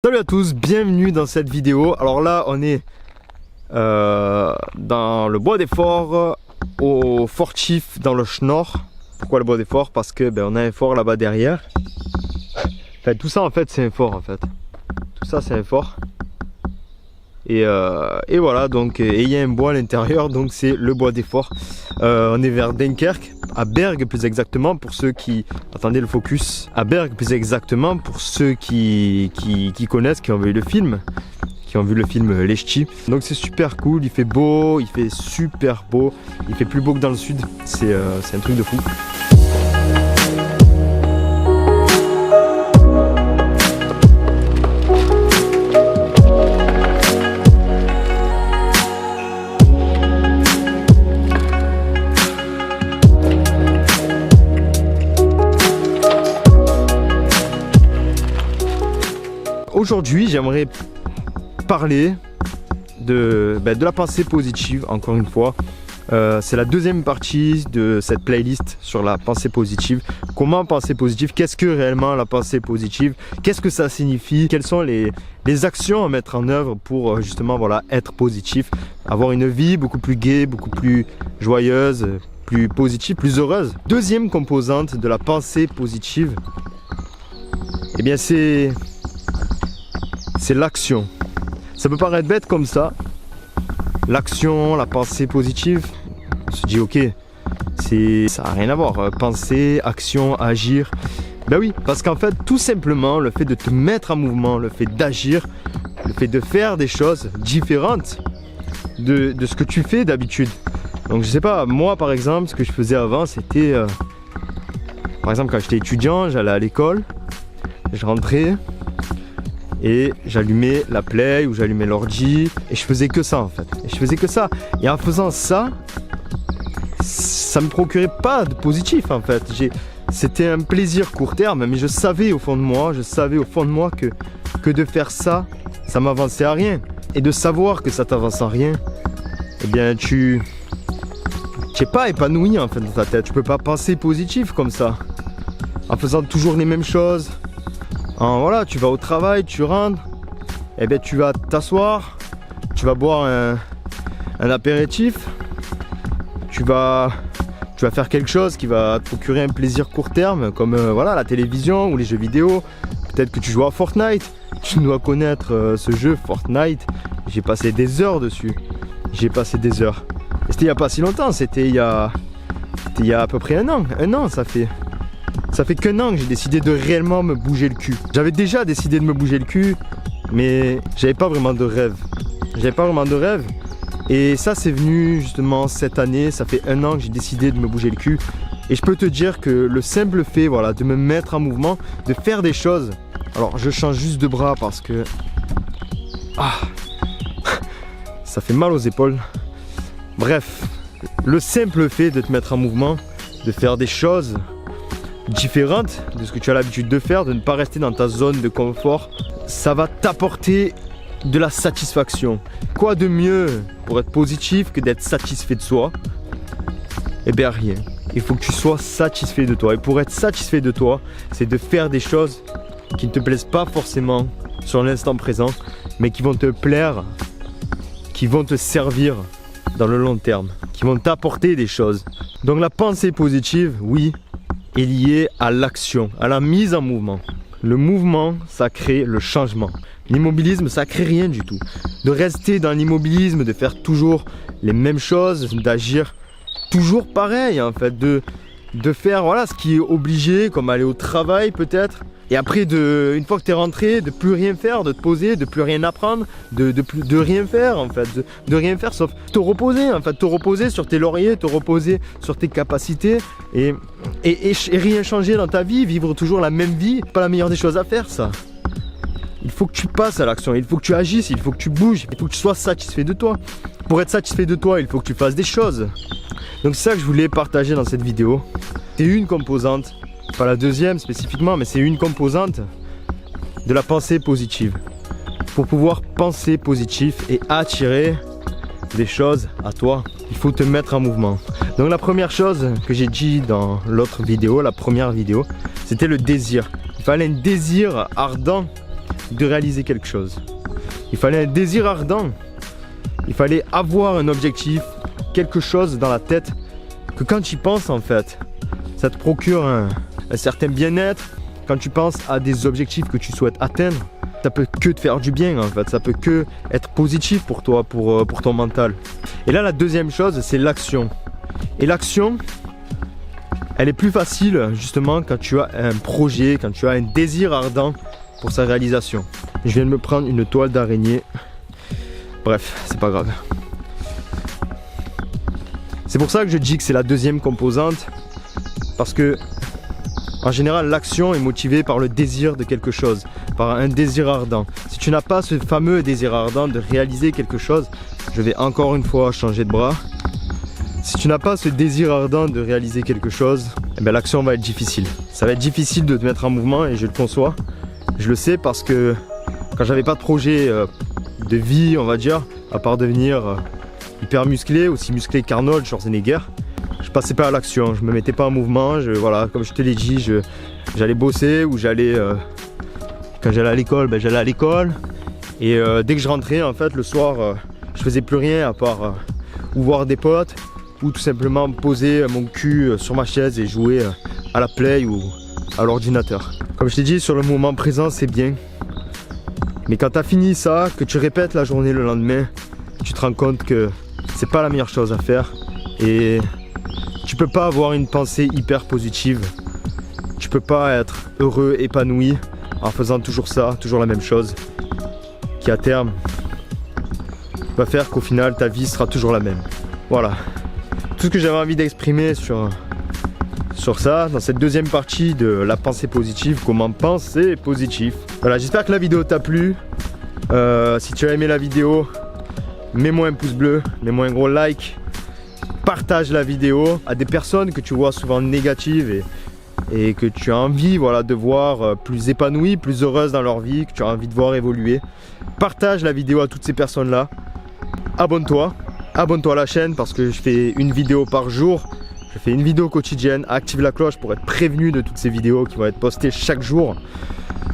Salut à tous, bienvenue dans cette vidéo. Alors là on est dans le bois des forts, au Fort Chief dans le Schnorr. Pourquoi le bois des forts? Parce que on a un fort là-bas derrière. Enfin, tout ça en fait c'est un fort en fait. Tout ça c'est un fort. Et voilà, donc il y a un bois à l'intérieur, donc c'est le bois des forts. On est vers Dunkerque, à Bergue plus exactement, pour ceux qui... Attendez le focus. À Bergue plus exactement, pour ceux qui connaissent, qui ont vu le film. Qui ont vu le film Les Ch'tis. Donc c'est super cool, il fait beau, il fait super beau. Il fait plus beau que dans le sud, c'est un truc de fou. Aujourd'hui, j'aimerais parler de la pensée positive, encore une fois. C'est la deuxième partie de cette playlist sur la pensée positive. Comment penser positive? Qu'est-ce que réellement la pensée positive? Qu'est-ce que ça signifie? Quelles sont les actions à mettre en œuvre pour justement voilà, être positif? Avoir une vie beaucoup plus gaie, beaucoup plus joyeuse, plus positive, plus heureuse. Deuxième composante de la pensée positive, eh bien c'est l'action. Ça peut paraître bête comme ça. L'action, la pensée positive, on se dit ok, ça n'a rien à voir. Penser, action, agir. Ben oui, parce qu'en fait, tout simplement, le fait de te mettre en mouvement, le fait d'agir, le fait de faire des choses différentes de ce que tu fais d'habitude. Donc je sais pas, moi par exemple, ce que je faisais avant, c'était... par exemple, quand j'étais étudiant, j'allais à l'école, je rentrais... et j'allumais la play ou j'allumais l'ordi et je faisais que ça en fait. Et je faisais que ça. Et en faisant ça, ça me procurait pas de positif en fait. C'était un plaisir court terme, mais je savais au fond de moi, que de faire ça, ça m'avançait à rien. Et de savoir que ça t'avance à rien, eh bien tu n'es pas épanoui en fait dans ta tête. Tu peux pas penser positif comme ça. En faisant toujours les mêmes choses. Voilà, tu vas au travail, tu rentres, et bien tu vas t'asseoir, tu vas boire un apéritif, tu vas faire quelque chose qui va te procurer un plaisir court terme, comme voilà, la télévision ou les jeux vidéo. Peut-être que tu joues à Fortnite, tu dois connaître ce jeu Fortnite. J'ai passé des heures dessus, j'ai passé des heures. Et c'était il n'y a pas si longtemps, c'était il y a à peu près un an ça fait. Ça fait qu'un an que j'ai décidé de réellement me bouger le cul. J'avais déjà décidé de me bouger le cul, mais j'avais pas vraiment de rêve. Et ça c'est venu justement cette année, ça fait un an que j'ai décidé de me bouger le cul. Et je peux te dire que le simple fait voilà, de me mettre en mouvement, de faire des choses. Alors je change juste de bras parce que... ça fait mal aux épaules. Bref, le simple fait de te mettre en mouvement, de faire des choses différente de ce que tu as l'habitude de faire, de ne pas rester dans ta zone de confort, ça va t'apporter de la satisfaction. Quoi de mieux pour être positif que d'être satisfait de soi? Eh bien rien. Il faut que tu sois satisfait de toi. Et pour être satisfait de toi, c'est de faire des choses qui ne te plaisent pas forcément sur l'instant présent, mais qui vont te plaire, qui vont te servir dans le long terme, qui vont t'apporter des choses. Donc la pensée positive, oui, est lié à l'action, à la mise en mouvement. Le mouvement, ça crée le changement. L'immobilisme, ça crée rien du tout. De rester dans l'immobilisme, de faire toujours les mêmes choses, d'agir toujours pareil en fait, de faire voilà, ce qui est obligé, comme aller au travail peut-être. Et après, une fois que tu es rentré, de plus rien faire, de te poser, de plus rien apprendre, de rien faire en fait, de rien faire sauf te reposer en fait, te reposer sur tes lauriers, te reposer sur tes capacités et rien changer dans ta vie, vivre toujours la même vie, pas la meilleure des choses à faire ça. Il faut que tu passes à l'action, il faut que tu agisses, il faut que tu bouges, il faut que tu sois satisfait de toi. Pour être satisfait de toi, il faut que tu fasses des choses. Donc c'est ça que je voulais partager dans cette vidéo. C'est une composante. Pas la deuxième spécifiquement, mais c'est une composante de la pensée positive. Pour pouvoir penser positif et attirer des choses à toi, il faut te mettre en mouvement. Donc la première chose que j'ai dit dans l'autre vidéo, la première vidéo, c'était le désir. Il fallait un désir ardent de réaliser quelque chose. Il fallait un désir ardent. Il fallait avoir un objectif, quelque chose dans la tête que quand tu y penses en fait, ça te procure un certain bien-être. Quand tu penses à des objectifs que tu souhaites atteindre, ça peut que te faire du bien en fait, ça peut que être positif pour toi, pour ton mental. Et là la deuxième chose, c'est l'action. Et l'action, elle est plus facile justement quand tu as un projet, quand tu as un désir ardent pour sa réalisation. Je viens de me prendre une toile d'araignée. Bref, c'est pas grave. C'est pour ça que je dis que c'est la deuxième composante, parce que en général l'action est motivée par le désir de quelque chose, par un désir ardent. Si tu n'as pas ce fameux désir ardent de réaliser quelque chose, je vais encore une fois changer de bras. Si tu n'as pas ce désir ardent de réaliser quelque chose, eh bien l'action va être difficile. Ça va être difficile de te mettre en mouvement et je le conçois. Je le sais parce que quand j'avais pas de projet de vie, on va dire, à part devenir hyper musclé, aussi musclé qu'Arnold Schwarzenegger, je passais pas à l'action, je me mettais pas en mouvement. Voilà, comme je te l'ai dit, j'allais bosser ou j'allais, quand j'allais à l'école, j'allais à l'école. Et dès que je rentrais, en fait, le soir, je faisais plus rien à part ou voir des potes ou tout simplement poser mon cul sur ma chaise et jouer à la play ou à l'ordinateur. Comme je t'ai dit, sur le moment présent, c'est bien. Mais quand tu as fini ça, que tu répètes la journée le lendemain, tu te rends compte que c'est pas la meilleure chose à faire. Et tu peux pas avoir une pensée hyper positive. Tu peux pas être heureux, épanoui en faisant toujours ça, toujours la même chose. Qui à terme va faire qu'au final ta vie sera toujours la même. Voilà. Tout ce que j'avais envie d'exprimer sur ça, dans cette deuxième partie de la pensée positive, comment penser positif. Voilà, j'espère que la vidéo t'a plu. Si tu as aimé la vidéo, mets-moi un pouce bleu, mets-moi un gros like. Partage la vidéo à des personnes que tu vois souvent négatives et que tu as envie, voilà, de voir plus épanouies, plus heureuses dans leur vie, que tu as envie de voir évoluer. Partage la vidéo à toutes ces personnes-là. Abonne-toi à la chaîne parce que je fais une vidéo par jour. Je fais une vidéo quotidienne. Active la cloche pour être prévenu de toutes ces vidéos qui vont être postées chaque jour.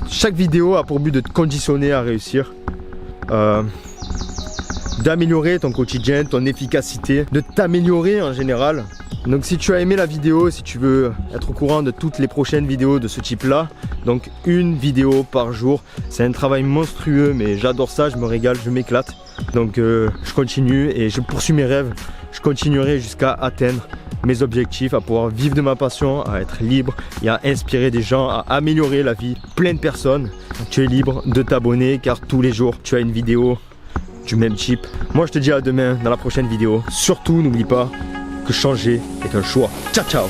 Chaque vidéo a pour but de te conditionner à réussir. D'améliorer ton quotidien, ton efficacité, de t'améliorer en général. Donc si tu as aimé la vidéo, si tu veux être au courant de toutes les prochaines vidéos de ce type là, donc une vidéo par jour, c'est un travail monstrueux mais j'adore ça, je me régale, je m'éclate. Donc je continue et je poursuis mes rêves, je continuerai jusqu'à atteindre mes objectifs, à pouvoir vivre de ma passion, à être libre et à inspirer des gens, à améliorer la vie de plein de personnes. Tu es libre de t'abonner car tous les jours tu as une vidéo du même type. Moi je te dis à demain dans la prochaine vidéo. Surtout n'oublie pas que changer est un choix. Ciao ciao.